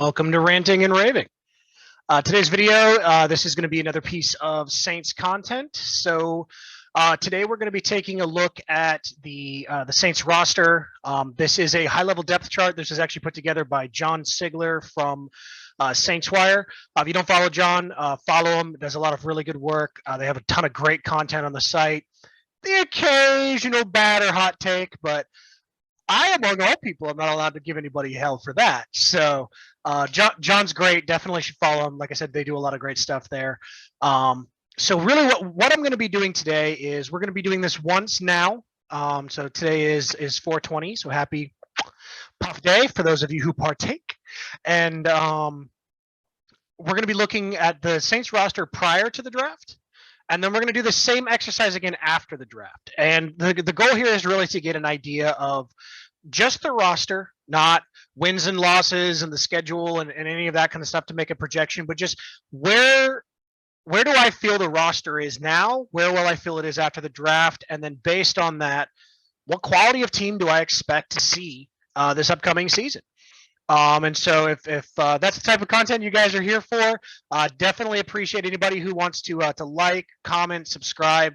Welcome to Ranting and Raving. Today's video, this is going to be another piece of Saints content. So today we're going to be taking a look at the Saints roster. This is a high-level depth chart. This is actually put together by John Sigler from Saints Wire. If you don't follow John, follow him. Does a lot of really good work. They have a ton of great content on the site. The occasional bad or hot take, but I, among all people, I'm not allowed to give anybody hell for that. So John's great. Definitely should follow him. Like I said, they do a lot of great stuff there. So really what I'm going to be doing today is we're going to be doing this once now. So today is 4/20. So happy Puff Day for those of you who partake. And we're going to be looking at the Saints roster prior to the draft. And then we're going to do the same exercise again after the draft. And the goal here is really to get an idea of just the roster, not wins and losses and the schedule and any of that kind of stuff to make a projection, but just where do I feel the roster is now? Where will I feel it is after the draft? And then based on that, what quality of team do I expect to see this upcoming season? And so if that's the type of content you guys are here for, definitely appreciate anybody who wants to like, comment, subscribe.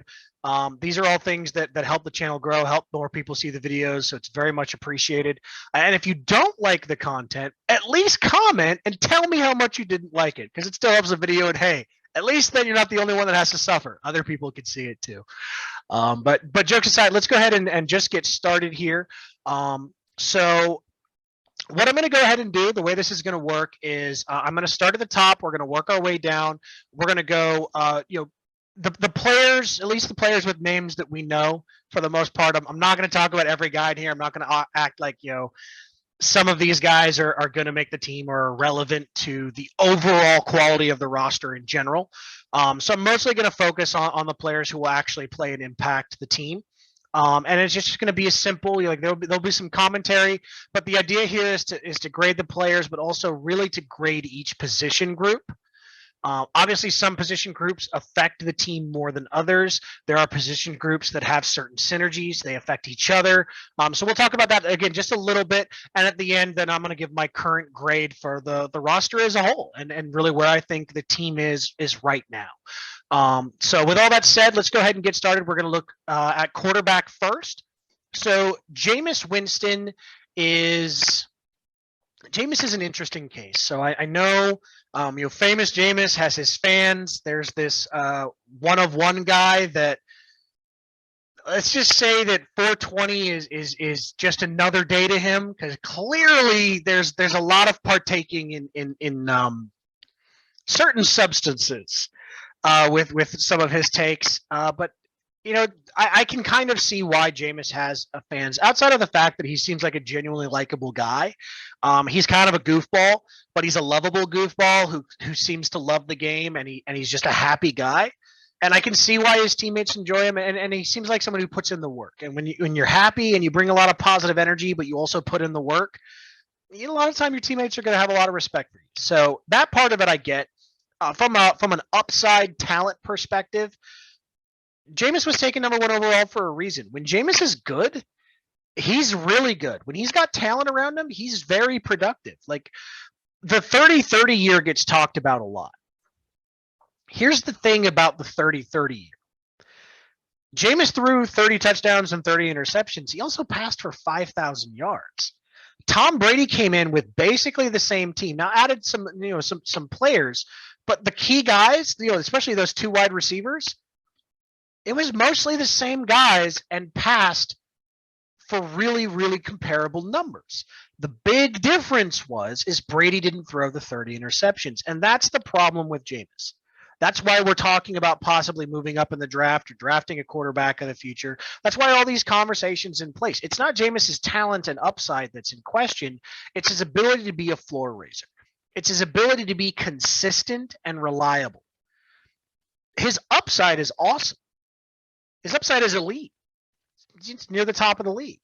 These are all things that help the channel grow, help more people see the videos. So it's very much appreciated. And if you don't like the content, at least comment and tell me how much you didn't like it, because it still helps the video. And hey, at least then you're not the only one that has to suffer. Other people can see it too. But jokes aside, let's go ahead and just get started here. So what I'm going to go ahead and do, the way this is going to work is I'm going to start at the top. We're going to work our way down. We're going to go, the players, at least the players with names that we know for the most part. I'm not going to talk about every guy in here. I'm not going to act like, some of these guys are going to make the team or are relevant to the overall quality of the roster in general. So I'm mostly going to focus on the players who will actually play and impact the team. And it's just going to be a simple, there'll be some commentary, but the idea here is to grade the players, but also really to grade each position group. Obviously, some position groups affect the team more than others. There are position groups that have certain synergies. They affect each other. So we'll talk about that again just a little bit. And at the end, then I'm going to give my current grade for the roster as a whole and really where I think the team is right now. So with all that said, let's go ahead and get started. We're going to look at quarterback first. So Jameis Winston is an interesting case. So I know, famous Jameis has his fans. There's this one-of-one guy that, let's just say that 420 is just another day to him, because clearly there's a lot of partaking in certain substances with some of his takes. But I can kind of see why Jameis has fans outside of the fact that he seems like a genuinely likable guy. He's kind of a goofball, but he's a lovable goofball who seems to love the game, and he's just a happy guy. And I can see why his teammates enjoy him, and he seems like someone who puts in the work. And when you're happy and you bring a lot of positive energy, but you also put in the work, a lot of time your teammates are going to have a lot of respect for you. So that part of it I get. From an upside talent perspective, Jameis was taken number 1 overall for a reason. When Jameis is good, he's really good. When he's got talent around him, he's very productive. Like, the 30-30 year gets talked about a lot. Here's the thing about the 30-30 year. Jameis threw 30 touchdowns and 30 interceptions. He also passed for 5,000 yards. Tom Brady came in with basically the same team. Now added some players, but the key guys, especially those 2 wide receivers, it was mostly the same guys and passed for really, really comparable numbers. The big difference is Brady didn't throw the 30 interceptions, and that's the problem with Jameis. That's why we're talking about possibly moving up in the draft or drafting a quarterback of the future. That's why all these conversations in place. It's not Jameis's talent and upside that's in question. It's his ability to be a floor raiser. It's his ability to be consistent and reliable. His upside is awesome. His upside is elite. It's near the top of the league.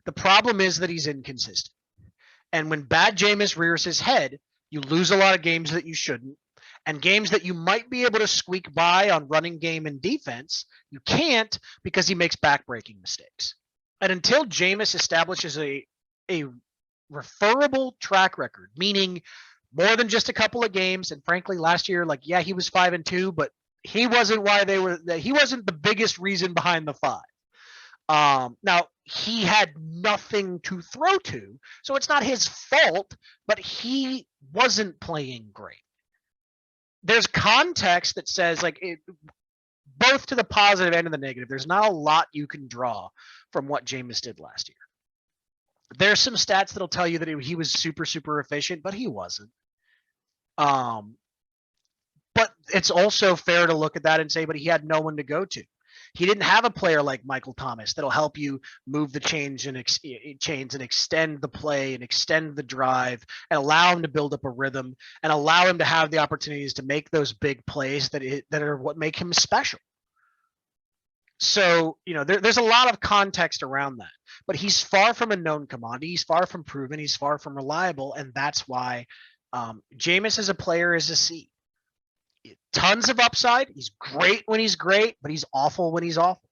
The problem is that he's inconsistent. And when bad Jameis rears his head, you lose a lot of games that you shouldn't. And games that you might be able to squeak by on running game and defense, you can't, because he makes backbreaking mistakes. And until Jameis establishes a referable track record, meaning more than just a couple of games. And frankly, last year, like, yeah, he was 5-2, but he wasn't he wasn't the biggest reason behind the 5. Now he had nothing to throw to, so it's not his fault, but he wasn't playing great. There's context that says, like, both to the positive and to the negative, there's not a lot you can draw from what Jameis did last year. There's some stats that'll tell you that he was super, super efficient, but he wasn't. But it's also fair to look at that and say, but he had no one to go to. He didn't have a player like Michael Thomas that'll help you move the chains and extend the play and extend the drive and allow him to build up a rhythm and allow him to have the opportunities to make those big plays that are what make him special. So, there's a lot of context around that, but he's far from a known commodity. He's far from proven. He's far from reliable. And that's why Jameis as a player is a C. Tons of upside. He's great when he's great, but he's awful when he's awful.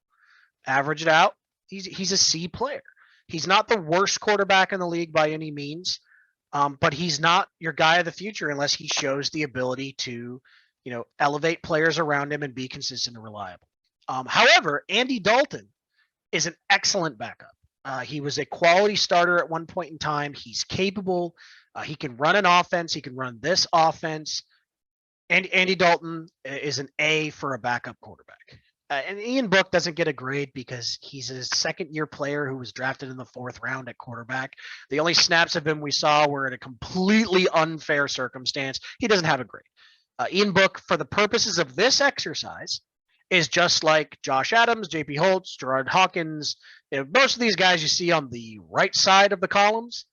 Average it out. He's a C player. He's not the worst quarterback in the league by any means, but he's not your guy of the future unless he shows the ability to, elevate players around him and be consistent and reliable. However, Andy Dalton is an excellent backup. He was a quality starter at one point in time. He's capable. He can run an offense. He can run this offense. And Andy Dalton is an A for a backup quarterback. And Ian Book doesn't get a grade because he's a second-year player who was drafted in the 4th round at quarterback. The only snaps of him we saw were in a completely unfair circumstance. He doesn't have a grade. Ian Book, for the purposes of this exercise, is just like Josh Adams, J.P. Holtz, Gerard Hawkins. Most of these guys you see on the right side of the columns,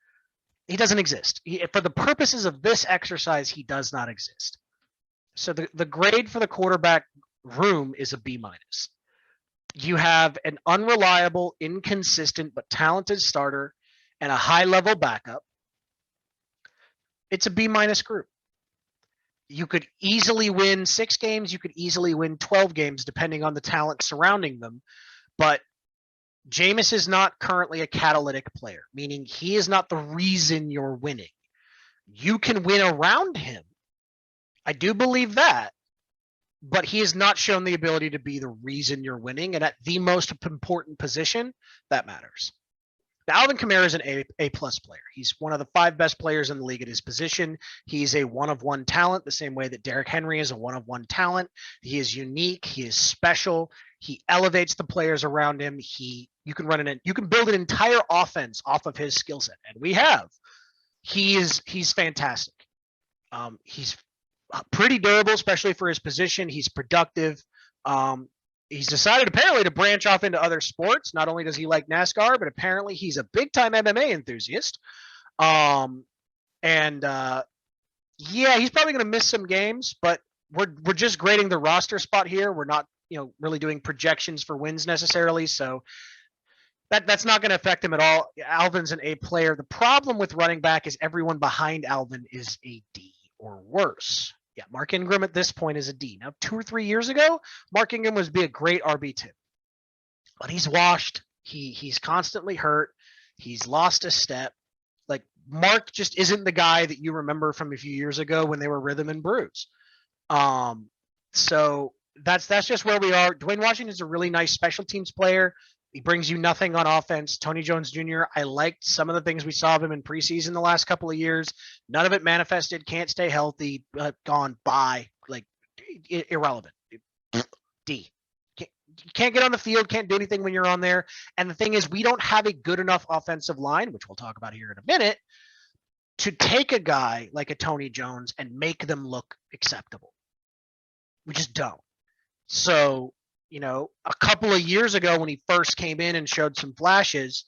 he doesn't exist. For the purposes of this exercise, he does not exist. So the grade for the quarterback room is a B-. You have an unreliable, inconsistent, but talented starter and a high-level backup. It's a B- group. You could easily win 6 games. You could easily win 12 games, depending on the talent surrounding them. But Jameis is not currently a catalytic player, meaning he is not the reason you're winning. You can win around him. I do believe that, but he has not shown the ability to be the reason you're winning. And at the most important position, that matters. Now, Alvin Khmer is an A-plus player. He's one of the 5 best players in the league at his position. He's a one-of-one talent, the same way that Derrick Henry is a one-of-one talent. He is unique. He is special. He elevates the players around him. You can build an entire offense off of his skill set, and we have. He's fantastic. He's pretty durable, especially for his position. He's productive. He's decided apparently to branch off into other sports. Not only does he like NASCAR, but apparently he's a big time MMA enthusiast. Yeah, he's probably going to miss some games, but we're just grading the roster spot here. We're not, really doing projections for wins necessarily. So that's not going to affect him at all. Alvin's an A player. The problem with running back is everyone behind Alvin is a D or worse. Yeah, Mark Ingram at this point is a D. Now, 2 or 3 years ago, Mark Ingram would be a great RB2. But he's washed. He's constantly hurt. He's lost a step. Like, Mark just isn't the guy that you remember from a few years ago when they were rhythm and bruise. So that's just where we are. Dwyane Washington is a really nice special teams player. He brings you nothing on offense. Tony Jones Jr., I liked some of the things we saw of him in preseason the last couple of years. None of it manifested. Can't stay healthy. Gone by. Like, irrelevant. D. Can't get on the field. Can't do anything when you're on there. And the thing is, we don't have a good enough offensive line, which we'll talk about here in a minute, to take a guy like a Tony Jones and make them look acceptable. We just don't. So, a couple of years ago when he first came in and showed some flashes,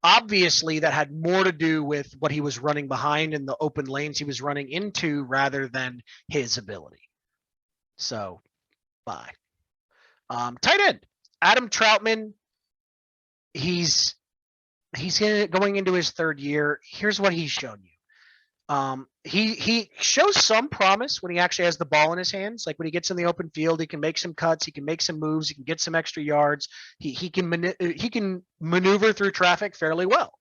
obviously that had more to do with what he was running behind and the open lanes he was running into rather than his ability. So, bye. Tight end, Adam Troutman. He's going into his 3rd year. Here's what he's shown you. He shows some promise when he actually has the ball in his hands. Like when he gets in the open field, he can make some cuts, he can make some moves, he can get some extra yards. He can maneuver through traffic fairly well.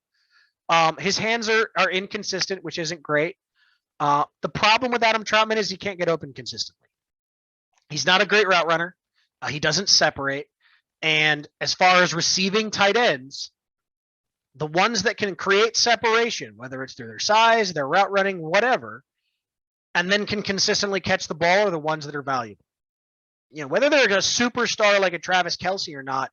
His hands are inconsistent, which isn't great. The problem with Adam Troutman is he can't get open consistently. He's not a great route runner. He doesn't separate. And as far as receiving tight ends, the ones that can create separation, whether it's through their size, their route running, whatever, and then can consistently catch the ball are the ones that are valuable. Whether they're a superstar like a Travis Kelce or not,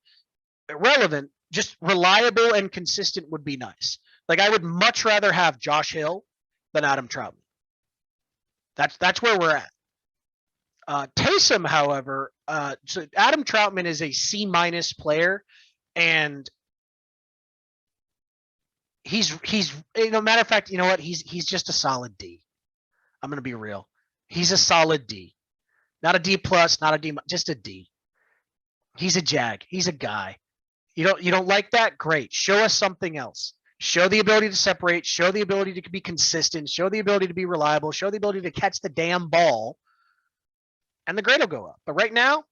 irrelevant, just reliable and consistent would be nice. Like I would much rather have Josh Hill than Adam Troutman. That's where we're at. Taysom, however, so Adam Troutman is a C- player, and he's matter of fact, you know what? He's just a solid D. I'm gonna be real. He's a solid D, not a D plus, not a D, just a D. He's a jag. He's a guy. You don't like that? Great. Show us something else. Show the ability to separate. Show the ability to be consistent. Show the ability to be reliable. Show the ability to catch the damn ball, and the grade will go up. But right now,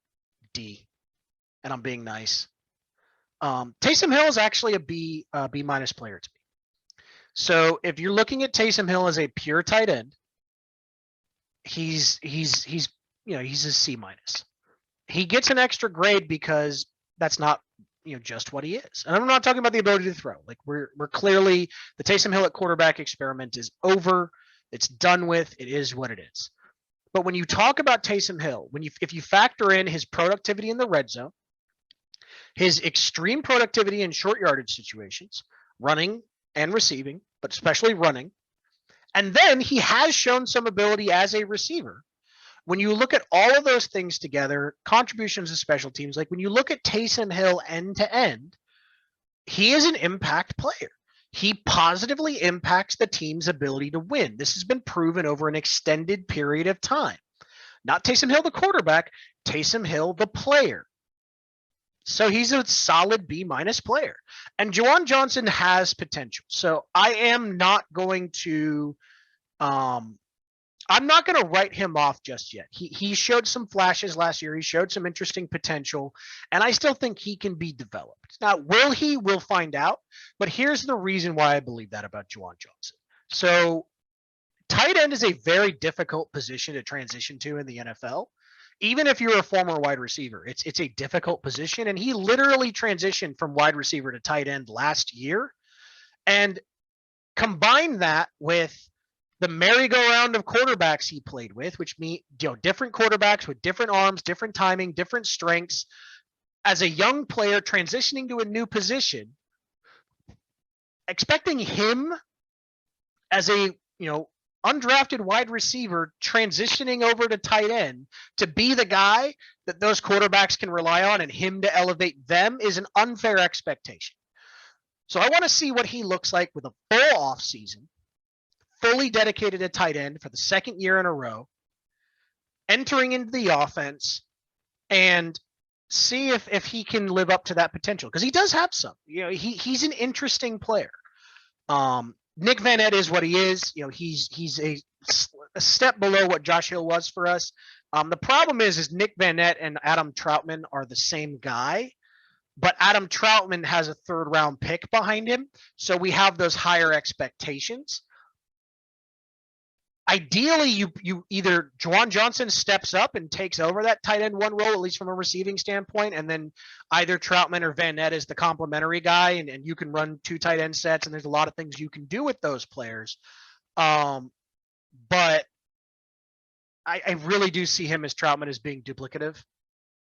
D, and I'm being nice. Taysom Hill is actually a B minus player to me. So if you're looking at Taysom Hill as a pure tight end, he's a C minus. He gets an extra grade because that's not just what he is. And I'm not talking about the ability to throw. Like we're clearly, the Taysom Hill at quarterback experiment is over. It's done with. It is what it is. But when you talk about Taysom Hill, if you factor in his productivity in the red zone, his extreme productivity in short yardage situations, running and receiving, but especially running, and then he has shown some ability as a receiver. When you look at all of those things together, contributions to special teams, like when you look at Taysom Hill end to end, he is an impact player. He positively impacts the team's ability to win. This has been proven over an extended period of time. Not Taysom Hill, the quarterback, Taysom Hill, the player. So he's a solid B minus player. And Juwan Johnson has potential. So I am not going to I'm not going to write him off just yet. He showed some flashes last year. He showed some interesting potential, and I still think he can be developed. Now, will he? We'll find out. But here's the reason why I believe that about Juwan Johnson. So tight end is a very difficult position to transition to in the NFL. Even if you're a former wide receiver, it's a difficult position. And he literally transitioned from wide receiver to tight end last year. And combine that with the merry-go-round of quarterbacks he played with, which mean different quarterbacks with different arms, different timing, different strengths. As a young player transitioning to a new position, expecting him as a undrafted wide receiver transitioning over to tight end to be the guy that those quarterbacks can rely on and him to elevate them is an unfair expectation. So I want to see what he looks like with a full offseason, fully dedicated to tight end for the second year in a row, entering into the offense, and see if he can live up to that potential, because he does have some. He's an interesting player. Nick Vanet is what he is. He's a step below what Josh Hill was for us. The problem is Nick Vanet and Adam Troutman are the same guy, but Adam Troutman has a third-round pick behind him, so we have those higher expectations. Ideally, you either Juwan Johnson steps up and takes over that tight end one role, at least from a receiving standpoint, and then either Troutman or Vanet is the complementary guy, and you can run two tight end sets, and there's a lot of things you can do with those players. But I really do see him as Troutman as being duplicative,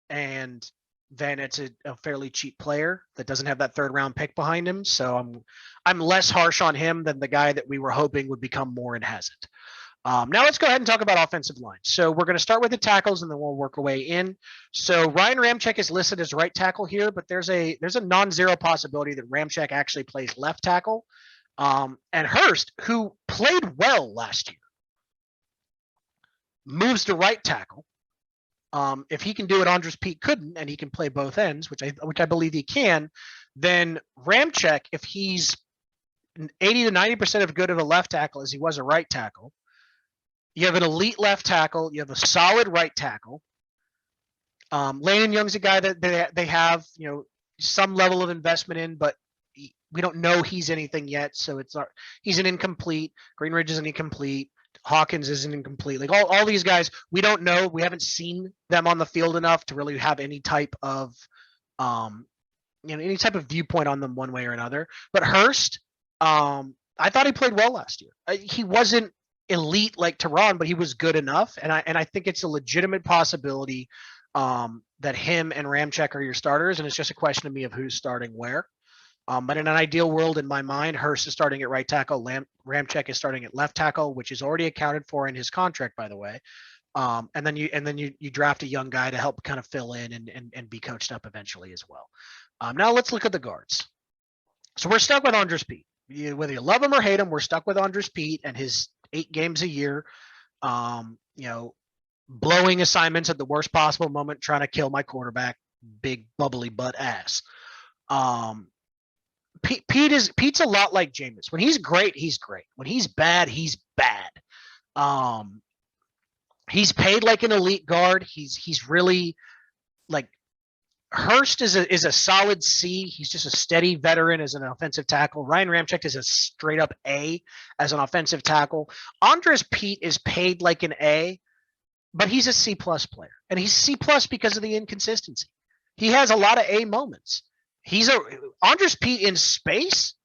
and Vanet's a fairly cheap player that doesn't have that third-round pick behind him, so I'm less harsh on him than the guy that we were hoping would become more and hasn't. Now let's go ahead and talk about offensive line. So we're going to start with the tackles, and then we'll work our way in. So Ryan Ramczyk is listed as right tackle here, but there's a non-zero possibility that Ramczyk actually plays left tackle. And Hurst, who played well last year, moves to right tackle. If he can do what Andres Pete couldn't, and he can play both ends, which I believe he can, then Ramczyk, if he's 80 to 90% of good of a left tackle as he was a right tackle, you have an elite left tackle, you have a solid right tackle. Landon Young's a guy that they have some level of investment in, but we don't know he's anything yet, so he's an incomplete. Greenridge is an incomplete. Hawkins isn't incomplete. Like all these guys, we don't know. We haven't seen them on the field enough to really have any type of any type of viewpoint on them one way or another. But Hurst, I thought he played well last year. He wasn't elite like Tehran, but he was good enough, and I think it's a legitimate possibility that him and Ramczyk are your starters, and it's just a question to me of who's starting where. But in an ideal world, in my mind, Hurst is starting at right tackle. Ramczyk is starting at left tackle, which is already accounted for in his contract, by the way. And then you draft a young guy to help kind of fill in and be coached up eventually as well. Now let's look at the guards. So we're stuck with Andres Pete. Whether you love him or hate him, we're stuck with Andres Pete and his 8 games a year. Blowing assignments at the worst possible moment, trying to kill my quarterback, big bubbly butt ass. Pete's a lot like Jameis. When he's great, he's great. When he's bad, he's bad. He's paid like an elite guard. He's really like Hurst is a solid C. He's just a steady veteran as an offensive tackle. Ryan Ramczyk is a straight up A as an offensive tackle. Andres Pete is paid like an A, but he's a C plus player, and he's C plus because of the inconsistency. He has a lot of A moments. Andres Pete in space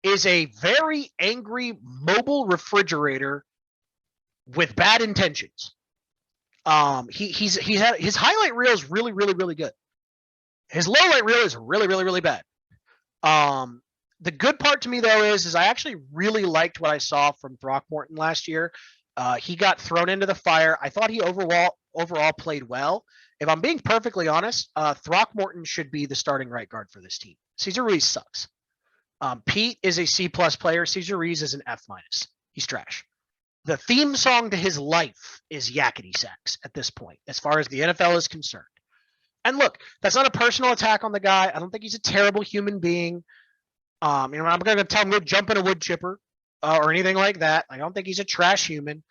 is a very angry mobile refrigerator with bad intentions. His highlight reel is really, really, really good. His low light reel is really, really, really bad. The good part to me though is I actually really liked what I saw from Throckmorton last year. He got thrown into the fire. I thought he overall played well. If I'm being perfectly honest, Throckmorton should be the starting right guard for this team. Cesar Ruiz sucks. Pete is a C plus player. Cesar Ruiz is an F minus. He's trash. The theme song to his life is yakety sax at this point, as far as the NFL is concerned. And look, that's not a personal attack on the guy. I don't think he's a terrible human being. I'm not going to tell him to jump in a wood chipper or anything like that. I don't think he's a trash human.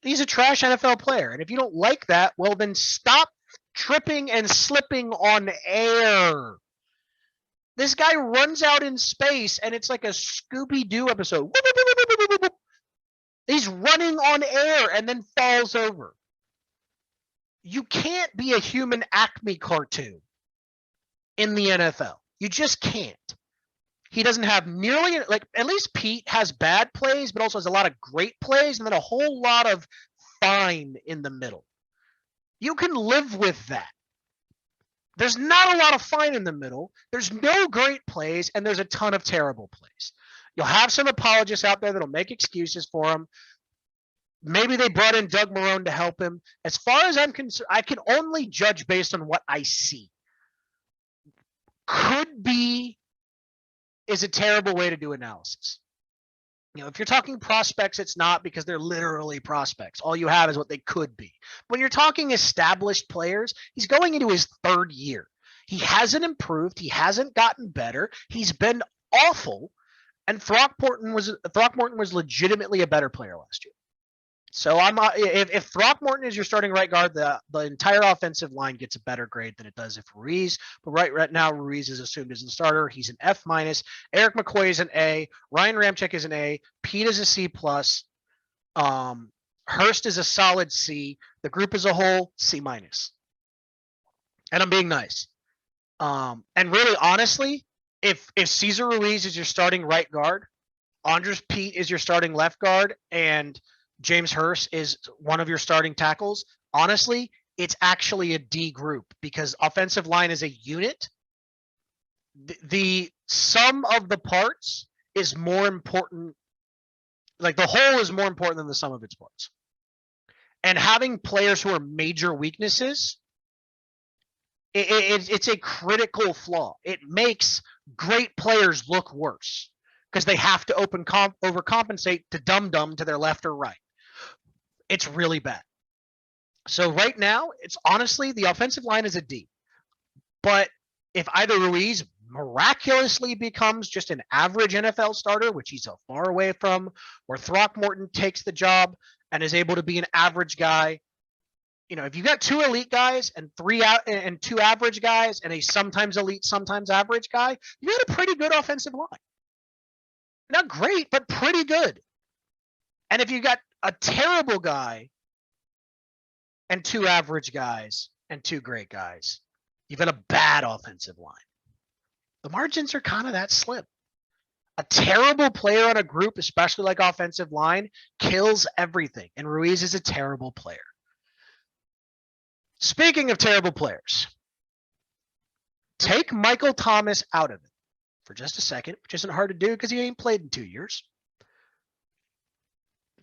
He's a trash NFL player. And if you don't like that, well, then stop tripping and slipping on air. This guy runs out in space, and it's like a Scooby-Doo episode. He's running on air and then falls over. You can't be a human Acme cartoon in the NFL. You just can't. He doesn't have nearly, like, at least Pete has bad plays, but also has a lot of great plays and then a whole lot of fine in the middle. You can live with that. There's not a lot of fine in the middle. There's no great plays, and there's a ton of terrible plays. You'll have some apologists out there that'll make excuses for him. Maybe they brought in Doug Marrone to help him. As far as I'm concerned, I can only judge based on what I see. Could be is a terrible way to do analysis. If you're talking prospects, it's not, because they're literally prospects. All you have is what they could be. When you're talking established players, he's going into his 3rd year. He hasn't improved. He hasn't gotten better. He's been awful. And Throckmorton was legitimately a better player last year. So if Throckmorton is your starting right guard, the entire offensive line gets a better grade than it does if Ruiz. But right now, Ruiz is assumed as the starter. He's an F minus. Eric McCoy is an A. Ryan Ramczyk is an A. Pete is a C plus. Hurst is a solid C. The group as a whole, C minus. And I'm being nice. And really, honestly, if Cesar Ruiz is your starting right guard, Andres Pete is your starting left guard, and James Hurst is one of your starting tackles, honestly, it's actually a D group, because offensive line is a unit. The sum of the parts is more important. Like, the whole is more important than the sum of its parts. And having players who are major weaknesses, it's a critical flaw. It makes great players look worse because they have to overcompensate to dum-dum to their left or right. It's really bad. So right now, it's honestly, the offensive line is a D. But if either Ruiz miraculously becomes just an average NFL starter, which he's so far away from, or Throckmorton takes the job and is able to be an average guy, if you got 2 elite guys and 2 average guys and a sometimes elite, sometimes average guy, you got a pretty good offensive line. Not great, but pretty good. And if you got a terrible guy and 2 average guys and 2 great guys. You've got a bad offensive line. The margins are kind of that slim. A terrible player on a group, especially like offensive line, kills everything. And Ruiz is a terrible player. Speaking of terrible players, take Michael Thomas out of it for just a second, which isn't hard to do because he ain't played in 2 years.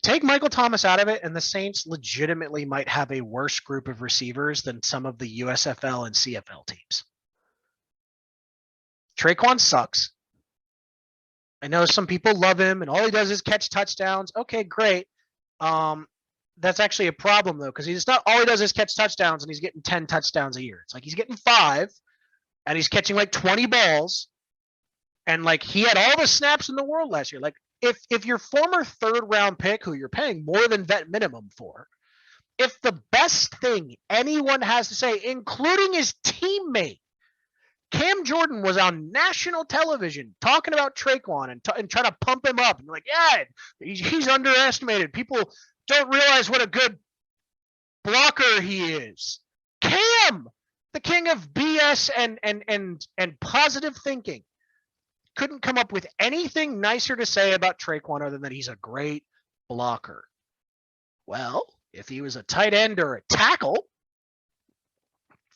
Take Michael Thomas out of it, and the Saints legitimately might have a worse group of receivers than some of the USFL and CFL teams. Traquan sucks. I know some people love him, and all he does is catch touchdowns. Okay, great. That's actually a problem, though, because he's not all he does is catch touchdowns, and he's getting 10 touchdowns a year. It's like he's getting 5, and he's catching like 20 balls, and like he had all the snaps in the world last year. Like if your former 3rd-round pick, who you're paying more than vet minimum for, if the best thing anyone has to say, including his teammate, Cam Jordan was on national television talking about Traquan and trying to pump him up and like, yeah, he's underestimated. People don't realize what a good blocker he is. Cam, the king of BS and positive thinking, couldn't come up with anything nicer to say about Traquan other than he's a great blocker. Well, if he was a tight end or a tackle,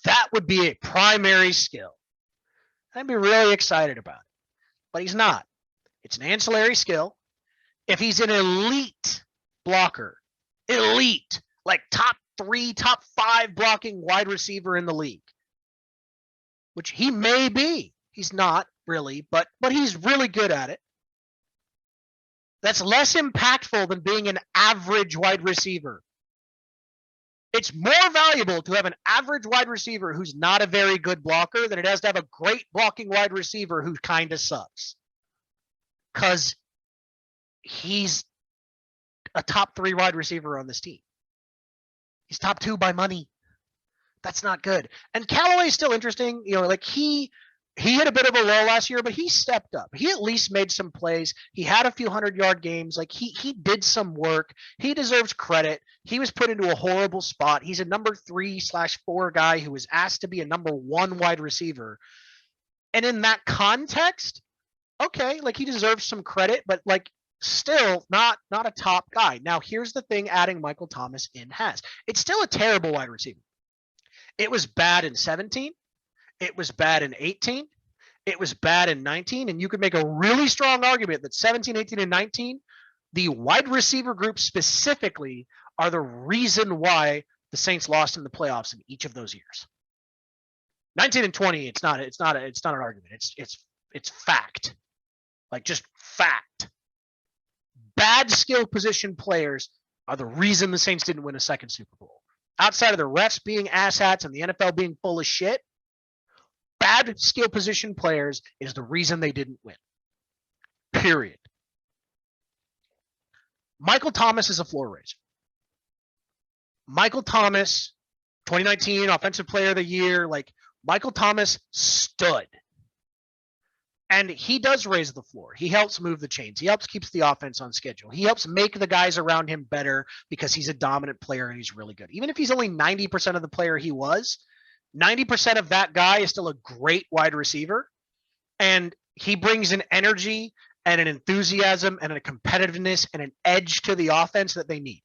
that would be a primary skill. I'd be really excited about it. But he's not. It's an ancillary skill. If he's an elite blocker, elite, like top 3, top 5 blocking wide receiver in the league, which he may be. He's not really, but he's really good at it. That's less impactful than being an average wide receiver. It's more valuable to have an average wide receiver who's not a very good blocker than it has to have a great blocking wide receiver who kind of sucks. Because he's a top 3 wide receiver on this team. He's top 2 by money. That's not good. And Callaway's still interesting. You know, like he had a bit of a lull last year, but he stepped up. He at least made some plays. He had a few 100-yard games. Like he did some work. He deserves credit. He was put into a horrible spot. He's a number 3/4 guy who was asked to be a number 1 wide receiver. And in that context, okay, like he deserves some credit, but like still not a top guy. Now, here's the thing adding Michael Thomas in has. It's still a terrible wide receiver. It was bad in 17. It was bad in 18. It was bad in 19. And you could make a really strong argument that 17, 18, and 19, the wide receiver group specifically, are the reason why the Saints lost in the playoffs in each of those years. 19 and 20, it's not an argument. It's fact. Like just fact. Bad skill position players are the reason the Saints didn't win a second Super Bowl. Outside of the refs being asshats and the NFL being full of shit, bad skill position players is the reason they didn't win. Period. Michael Thomas is a floor raiser. Michael Thomas, 2019 Offensive Player of the Year, like Michael Thomas stood. And he does raise the floor. He helps move the chains. He helps keeps the offense on schedule. He helps make the guys around him better because he's a dominant player and he's really good. Even if he's only 90% of the player he was, 90% of that guy is still a great wide receiver. And he brings an energy and an enthusiasm and a competitiveness and an edge to the offense that they need.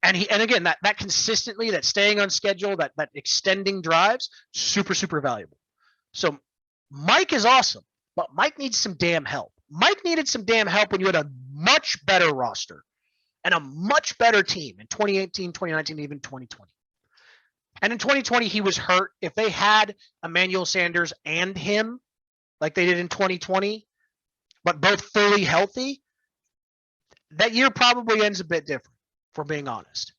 And again, that consistently, that staying on schedule, that extending drives, super, super valuable. So Mike is awesome, but Mike needs some damn help. Mike needed some damn help when you had a much better roster and a much better team in 2018, 2019, even 2020. And in 2020, he was hurt. If they had Emmanuel Sanders and him, like they did in 2020, but both fully healthy, that year probably ends a bit different, if we're being honest.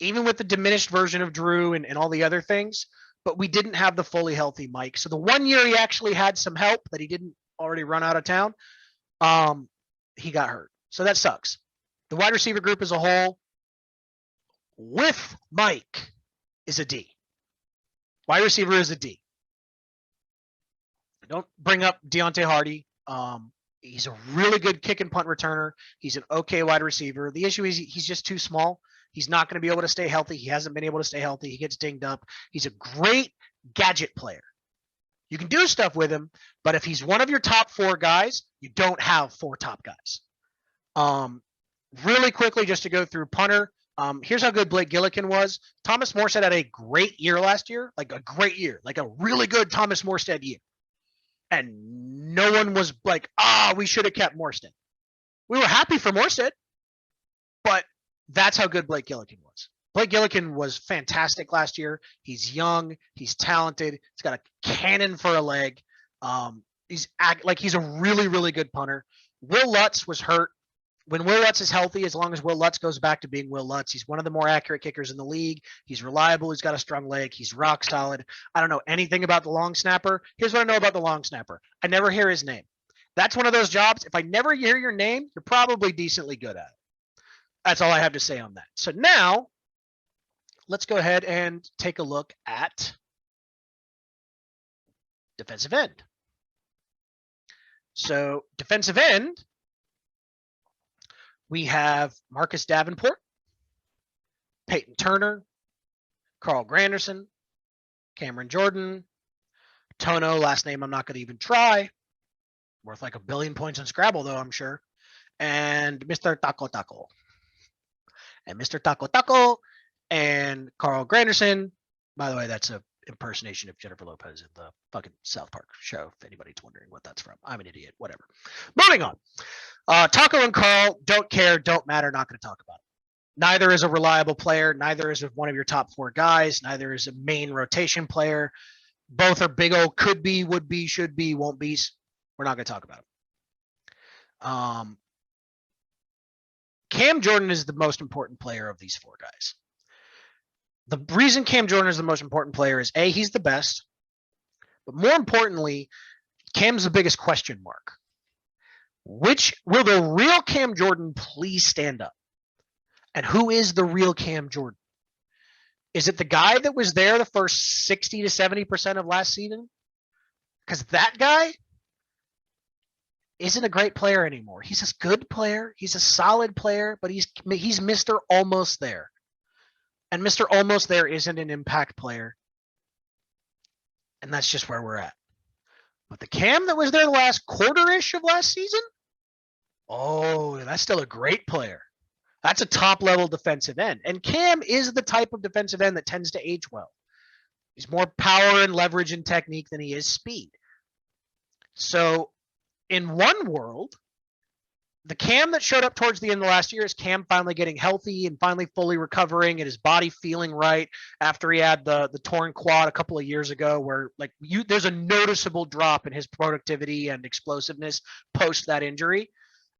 Even with the diminished version of Drew and all the other things, but we didn't have the fully healthy Mike. So the 1 year he actually had some help that he didn't already run out of town, he got hurt. So that sucks. The wide receiver group as a whole, with Mike, is a D. Wide receiver is a D. Don't bring up Deontay Hardy. He's a really good kick and punt returner. He's an okay wide receiver. The issue is he's just too small. He's not going to be able to stay healthy. He hasn't been able to stay healthy. He gets dinged up. He's a great gadget player. You can do stuff with him, but if he's one of your top 4 guys, you don't have 4 top guys. Really quickly, just to go through punter, here's how good Blake Gillikin was. Thomas Morstead had a great year last year, like a great year, like a really good Thomas Morstead year. And no one was like, we should have kept Morstead. We were happy for Morstead, but that's how good Blake Gillikin was. Blake Gillikin was fantastic last year. He's young. He's talented. He's got a cannon for a leg. He's a really, really good punter. Will Lutz was hurt. When Will Lutz is healthy, as long as Will Lutz goes back to being Will Lutz, he's one of the more accurate kickers in the league. He's reliable. He's got a strong leg. He's rock solid. I don't know anything about the long snapper. Here's what I know about the long snapper. I never hear his name. That's one of those jobs. If I never hear your name, you're probably decently good at it. That's all I have to say on that. So now let's go ahead and take a look at defensive end. So defensive end, we have Marcus Davenport, Payton Turner, Carl Granderson, Cameron Jordan, Tono, last name I'm not going to even try. Worth like 1 billion points on Scrabble, though, I'm sure. And Mr. Taco Taco. And Mr. Taco Taco and Carl Granderson. By the way, that's a impersonation of Jennifer Lopez in the fucking South Park show, if anybody's wondering what that's from. I'm an idiot, whatever. Moving on. Taco and Carl, don't care, don't matter, not going to talk about it. Neither is a reliable player. Neither is one of your top 4 guys. Neither is a main rotation player. Both are big old could be, would be, should be, won't be. We're not going to talk about it. Cam Jordan is the most important player of these 4 guys. The reason Cam Jordan is the most important player is A, he's the best, but more importantly, Cam's the biggest question mark. Which will the real Cam Jordan please stand up? And who is the real Cam Jordan? Is it the guy that was there the first 60 to 70% of last season? Because that guy isn't a great player anymore. He's a good player. He's a solid player, but he's Mr. Almost There. And Mr. Almost There isn't an impact player. And that's just where we're at. But the Cam that was there the last quarter-ish of last season, that's still a great player. That's a top-level defensive end. And Cam is the type of defensive end that tends to age well. He's more power and leverage and technique than he is speed. So in one world, the Cam that showed up towards the end of last year is Cam finally getting healthy and finally fully recovering and his body feeling right after he had the torn quad a couple of years ago, where there's a noticeable drop in his productivity and explosiveness post that injury.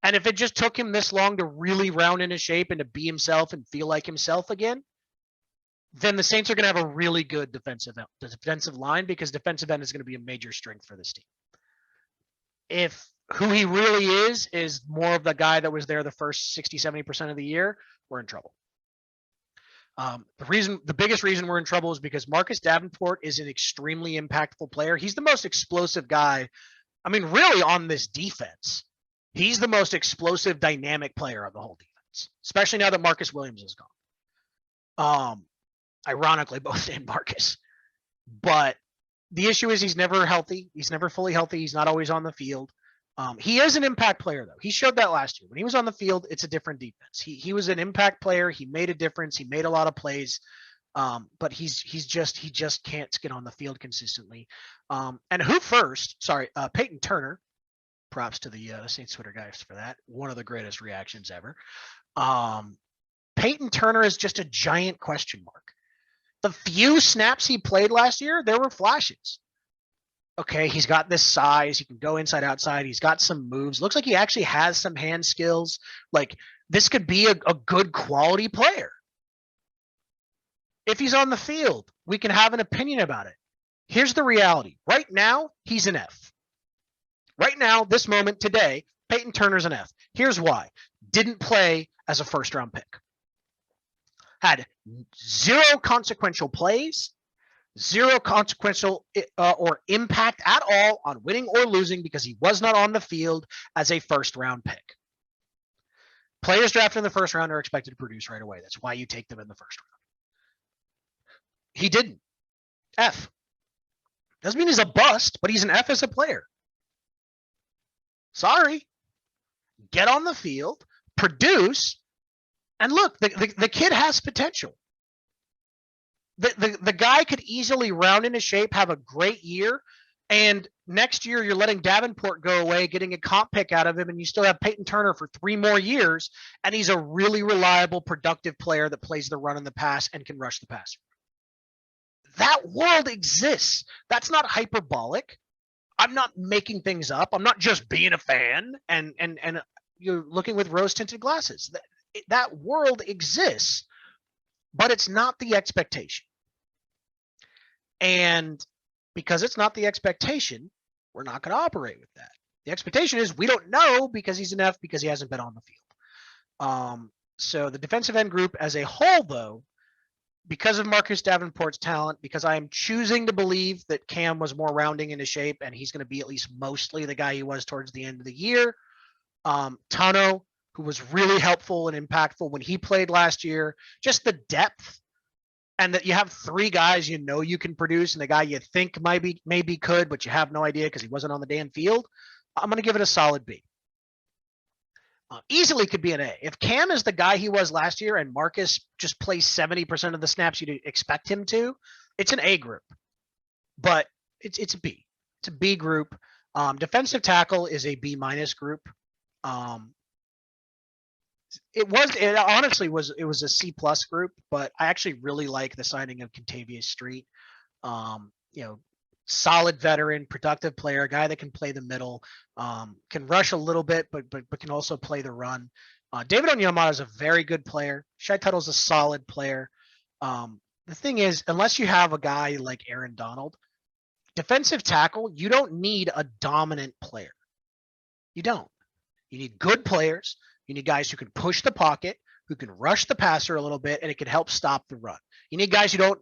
And if it just took him this long to really round into shape and to be himself and feel like himself again, then the Saints are going to have a really good defensive line, because defensive end is going to be a major strength for this team. If who he really is more of the guy that was there the first 60, 70% of the year, we're in trouble. The biggest reason we're in trouble is because Marcus Davenport is an extremely impactful player. He's the most explosive guy. I mean, really on this defense, he's the most explosive, dynamic player of the whole defense, especially now that Marcus Williams is gone. Ironically, both named Marcus. But the issue is he's never healthy. He's never fully healthy. He's not always on the field. He is an impact player, though. He showed that last year. When he was on the field, it's a different defense. He was an impact player. He made a difference. He made a lot of plays. But he just can't get on the field consistently. And who first? Sorry, Payton Turner. Props to the Saints Twitter guys for that. One of the greatest reactions ever. Payton Turner is just a giant question mark. The few snaps he played last year, there were flashes. Okay, he's got this size. He can go inside, outside. He's got some moves. Looks like he actually has some hand skills. Like, this could be a good quality player. If he's on the field, we can have an opinion about it. Here's the reality. Right now, he's an F. Right now, this moment, today, Payton Turner's an F. Here's why. Didn't play as a first-round pick. Had 0 consequential plays, Zero consequential or impact at all on winning or losing because he was not on the field as a first-round pick. Players drafted in the first round are expected to produce right away. That's why you take them in the first round. He didn't. F. Doesn't mean he's a bust, but he's an F as a player. Sorry. Get on the field, produce, and look, the kid has potential. The guy could easily round into shape, have a great year, and next year you're letting Davenport go away, getting a comp pick out of him, and you still have Payton Turner for 3 more years, and he's a really reliable, productive player that plays the run and the pass and can rush the passer. That world exists. That's not hyperbolic. I'm not making things up. I'm not just being a fan and you're looking with rose-tinted glasses. That world exists, but it's not the expectation. And because it's not the expectation, we're not going to operate with that. The expectation is we don't know because he's an F because he hasn't been on the field. So the defensive end group as a whole, though, because of Marcus Davenport's talent, because I am choosing to believe that Cam was more rounding into shape and he's going to be at least mostly the guy he was towards the end of the year. Tano, who was really helpful and impactful when he played last year, just the depth. And that you have 3 guys you know you can produce, and the guy you think maybe could, but you have no idea because he wasn't on the damn field. I'm going to give it a solid B. Easily could be an A. If Cam is the guy he was last year and Marcus just plays 70% of the snaps you'd expect him to, it's an A group. But it's a B. It's a B group. Defensive tackle is a B- group. It honestly was a C+ group, but I actually really like the signing of Kentavious Street. Solid veteran, productive player, a guy that can play the middle, can rush a little bit, but can also play the run. David Onyemata is a very good player. Shai Tuttle's a solid player. The thing is, unless you have a guy like Aaron Donald, defensive tackle, you don't need a dominant player. You don't. You need good players. You need guys who can push the pocket, who can rush the passer a little bit, and it can help stop the run. You need guys who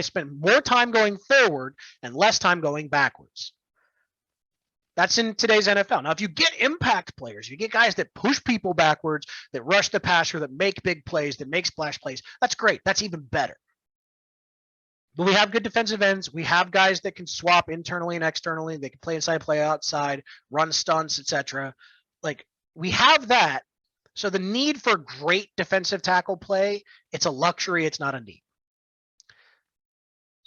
spend more time going forward and less time going backwards. That's in today's NFL. Now, if you get impact players, you get guys that push people backwards, that rush the passer, that make big plays, that make splash plays, that's great. That's even better. But we have good defensive ends. We have guys that can swap internally and externally. They can play inside, play outside, run stunts, etc. Like, we have that. So the need for great defensive tackle play, it's a luxury. It's not a need.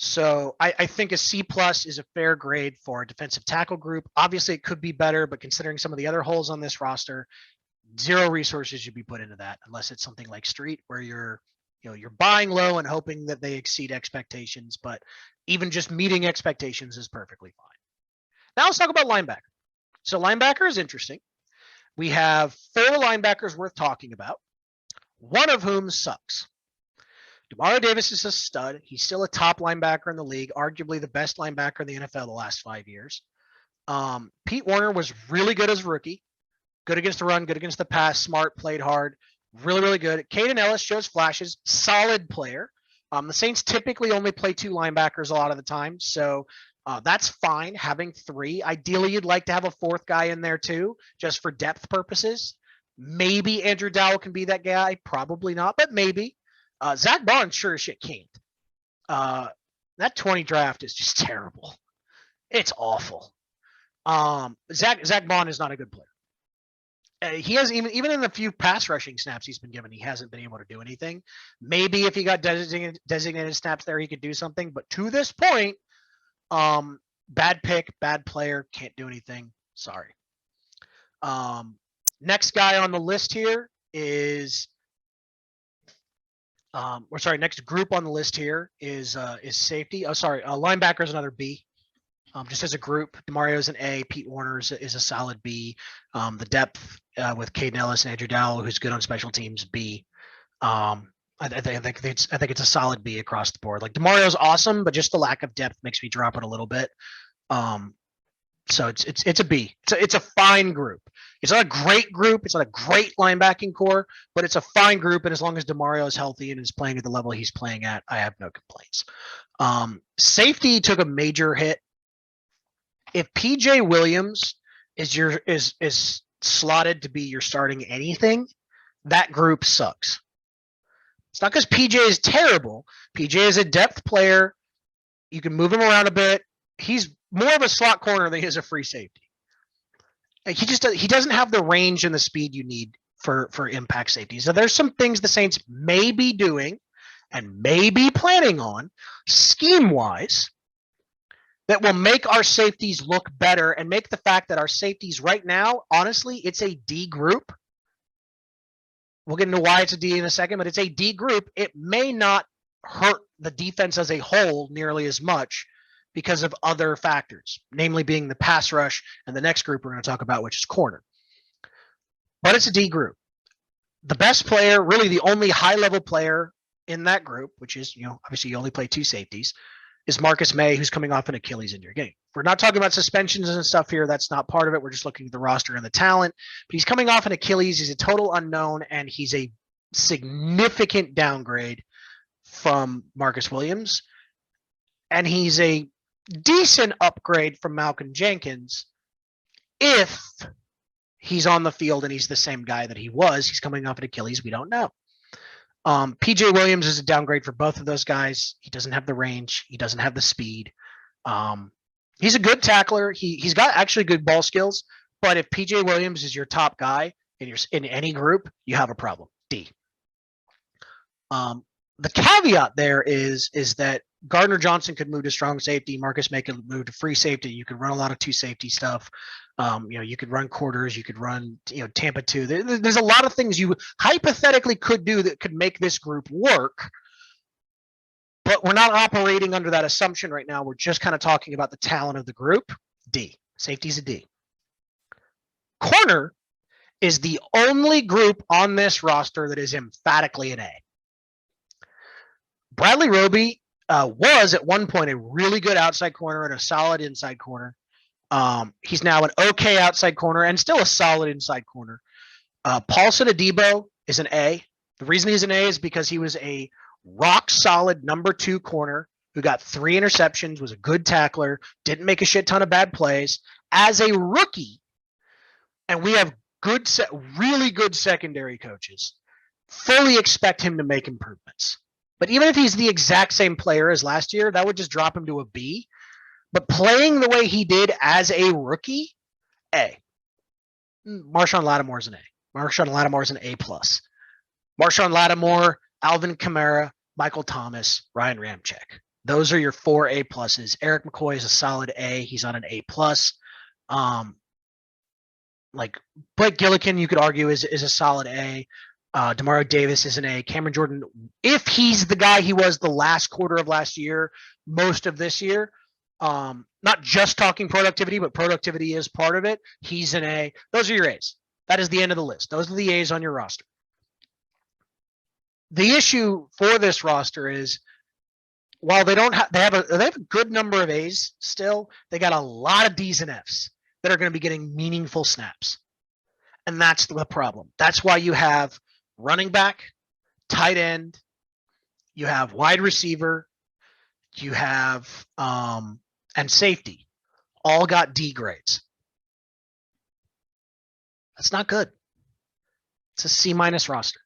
So I think a C+ is a fair grade for a defensive tackle group. Obviously, it could be better, but considering some of the other holes on this roster, 0 resources should be put into that unless it's something like Street where you're buying low and hoping that they exceed expectations. But even just meeting expectations is perfectly fine. Now let's talk about linebacker. So linebacker is interesting. We have 4 linebackers worth talking about, one of whom sucks. Demario Davis is a stud. He's still a top linebacker in the league, arguably the best linebacker in the NFL the last 5 years. Pete Werner was really good as a rookie. Good against the run, good against the pass, smart, played hard, really, really good. Caden Ellis shows flashes, solid player. The Saints typically only play 2 linebackers a lot of the time, so that's fine having 3. Ideally, you'd like to have a 4th guy in there too, just for depth purposes. Maybe Andrew Dowell can be that guy. Probably not, but maybe. Zach Bond sure as shit can't. That 20 draft is just terrible. It's awful. Zach Bond is not a good player. He has even in the few pass rushing snaps he's been given, he hasn't been able to do anything. Maybe if he got designated snaps there, he could do something. But to this point, bad pick, bad player, can't do anything. Sorry. Next guy on the list here is, next group on the list here is safety. Linebacker is another B. Just as a group, Demario's an A, Pete Werner is a solid B. The depth with Caden Ellis and Andrew Dowell, who's good on special teams, B. I think it's a solid B across the board. Like Demario's awesome, but just the lack of depth makes me drop it a little bit. So it's a B. It's a fine group. It's not a great group. It's not a great linebacking core, but it's a fine group. And as long as DeMario is healthy and is playing at the level he's playing at, I have no complaints. Safety took a major hit. If PJ Williams is slotted to be your starting anything, that group sucks. It's not because PJ is terrible. PJ is a depth player. You can move him around a bit. He's more of a slot corner than he is a free safety. He doesn't have the range and the speed you need for impact safety. So there's some things the Saints may be doing and may be planning on scheme-wise that will make our safeties look better and make the fact that our safeties right now, honestly, it's a D group. We'll get into why it's a D in a second, but it's a D group. It may not hurt the defense as a whole nearly as much because of other factors, namely being the pass rush and the next group we're going to talk about, which is corner. But it's a D group. The best player, really the only high-level player in that group, which is, obviously you only play two safeties, is Marcus May, who's coming off an Achilles injury game. We're not talking about suspensions and stuff here. That's not part of it. We're just looking at the roster and the talent. But he's coming off an Achilles. He's a total unknown, and he's a significant downgrade from Marcus Williams. And he's a decent upgrade from Malcolm Jenkins if he's on the field and he's the same guy that he was. He's coming off an Achilles. We don't know. PJ Williams is a downgrade for both of those guys. He doesn't have the range. He doesn't have the speed. He's a good tackler. He's got actually good ball skills. But if PJ Williams is your top guy in any group, you have a problem. D. The caveat there is that Gardner Johnson could move to strong safety. Marcus May could move to free safety. You could run a lot of two safety stuff. You could run quarters. You could run, Tampa 2. There's a lot of things you hypothetically could do that could make this group work. But we're not operating under that assumption right now. We're just kind of talking about the talent of the group. D. Safety's a D. Corner is the only group on this roster that is emphatically an A. Bradley Roby was at one point a really good outside corner and a solid inside corner. He's now an okay outside corner and still a solid inside corner. Paulson Adibo is an A. The reason he's an A is because he was a rock solid number 2 corner who got 3 interceptions, was a good tackler, didn't make a shit ton of bad plays as a rookie. And we have really good secondary coaches. Fully expect him to make improvements. But even if he's the exact same player as last year, that would just drop him to a B. But playing the way he did as a rookie, A. Marshawn Lattimore's an A. Marshawn Lattimore's an A+. Marshawn Lattimore, Alvin Khmer, Michael Thomas, Ryan Ramczyk. Those are your 4 A+. Eric McCoy is a solid A. He's on an A+. Like Blake Gillikin, you could argue is a solid A. Demario Davis is an A. Cameron Jordan, if he's the guy he was the last quarter of last year, most of this year, not just talking productivity, but productivity is part of it. He's an A. Those are your A's. That is the end of the list. Those are the A's on your roster. The issue for this roster is while they have a good number of A's still, they got a lot of D's and F's that are going to be getting meaningful snaps. And that's the problem. That's why you have running back, tight end, you have wide receiver, you have and safety, all got D grades. That's not good. It's a C- roster.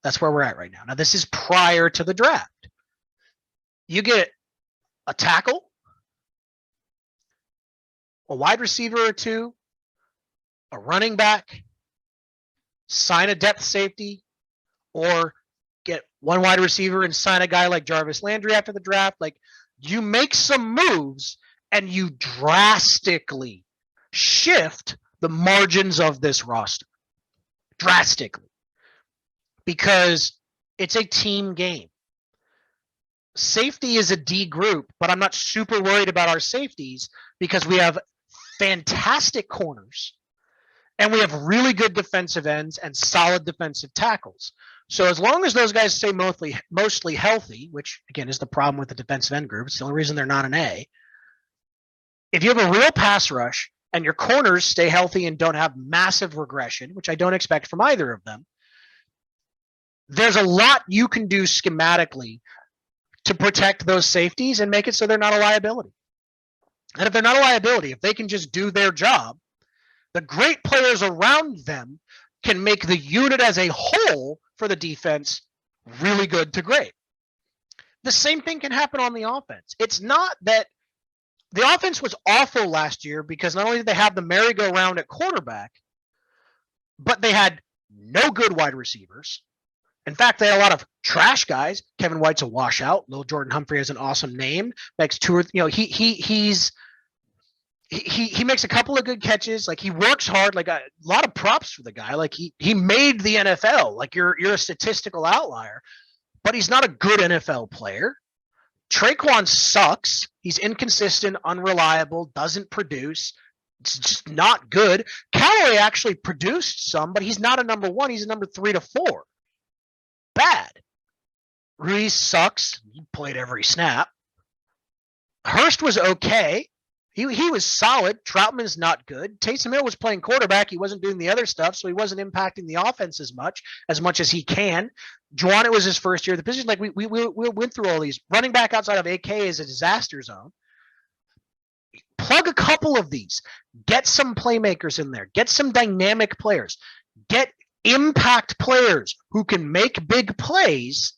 That's where we're at right now. Now, this is prior to the draft. You get a tackle, a wide receiver or 2, a running back, sign a depth safety, or get one wide receiver and sign a guy like Jarvis Landry after the draft. Like, you make some moves and you drastically shift the margins of this roster. Drastically. Because it's a team game. Safety is a D group, but I'm not super worried about our safeties because we have fantastic corners and we have really good defensive ends and solid defensive tackles. So as long as those guys stay mostly healthy, which again is the problem with the defensive end group, it's the only reason they're not an A, if you have a real pass rush and your corners stay healthy and don't have massive regression, which I don't expect from either of them, there's a lot you can do schematically to protect those safeties and make it so they're not a liability. And if they're not a liability, if they can just do their job, the great players around them can make the unit as a whole for the defense really good to great. The same thing can happen on the offense. It's not that the offense was awful last year because not only did they have the merry-go-round at quarterback, but they had no good wide receivers. In fact, they had a lot of trash guys. Kevin White's a washout. Lil Jordan Humphrey has an awesome name. Makes two or he makes a couple of good catches. Like, he works hard. Like, a lot of props for the guy. Like, he made the NFL. Like, you're a statistical outlier, but he's not a good NFL player. Traquan sucks. He's inconsistent, unreliable, doesn't produce. It's just not good. Callaway actually produced some, but he's not a number one. He's a number 3 to 4. Bad. Ruiz sucks. He played every snap. Hurst was okay. He was solid. Troutman's not good. Taysom Hill was playing quarterback. He wasn't doing the other stuff, so he wasn't impacting the offense as much as he can. Juwan, it was his first year of the position. Like, we went through all these. Running back outside of AK is a disaster zone. Plug a couple of these. Get some playmakers in there. Get some dynamic players. Get impact players who can make big plays,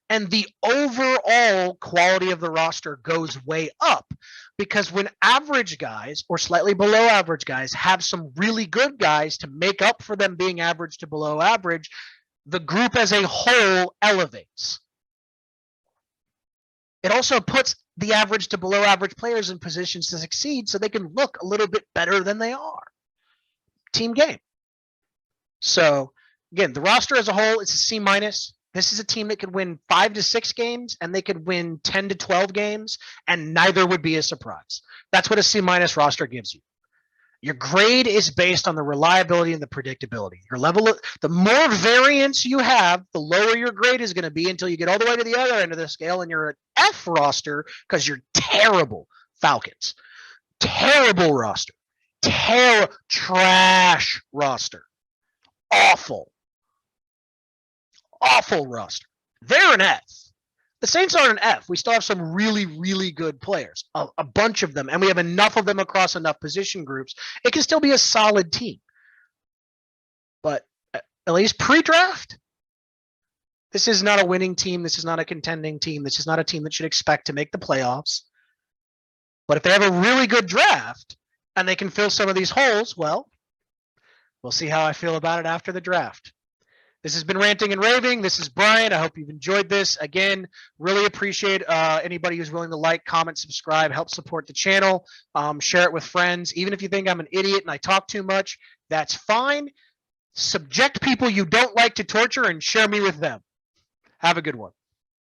and the overall quality of the roster goes way up. Because when average guys or slightly below average guys have some really good guys to make up for them being average to below average, the group as a whole elevates. It also puts the average to below average players in positions to succeed so they can look a little bit better than they are. Team game. So, again, the roster as a whole, it's a C-. This is a team that could win 5 to 6 games, and they could win 10 to 12 games, and neither would be a surprise. That's what a C- roster gives you. Your grade is based on the reliability and the predictability. Your level of, the more variance you have, the lower your grade is going to be until you get all the way to the other end of the scale, and you're an F roster because you're terrible. Falcons. Terrible roster. Trash roster. Awful roster. They're an F. The Saints aren't an F. We still have some really, really good players, a bunch of them, and we have enough of them across enough position groups. It can still be a solid team. But at least pre-draft, this is not a winning team. This is not a contending team. This is not a team that should expect to make the playoffs. But if they have a really good draft and they can fill some of these holes, well, we'll see how I feel about it after the draft. This has been Ranting and Raving. This is Brian. I hope you've enjoyed this. Again, really appreciate anybody who's willing to like, comment, subscribe, help support the channel, share it with friends. Even if you think I'm an idiot and I talk too much, that's fine. Subject people you don't like to torture and share me with them. Have a good one.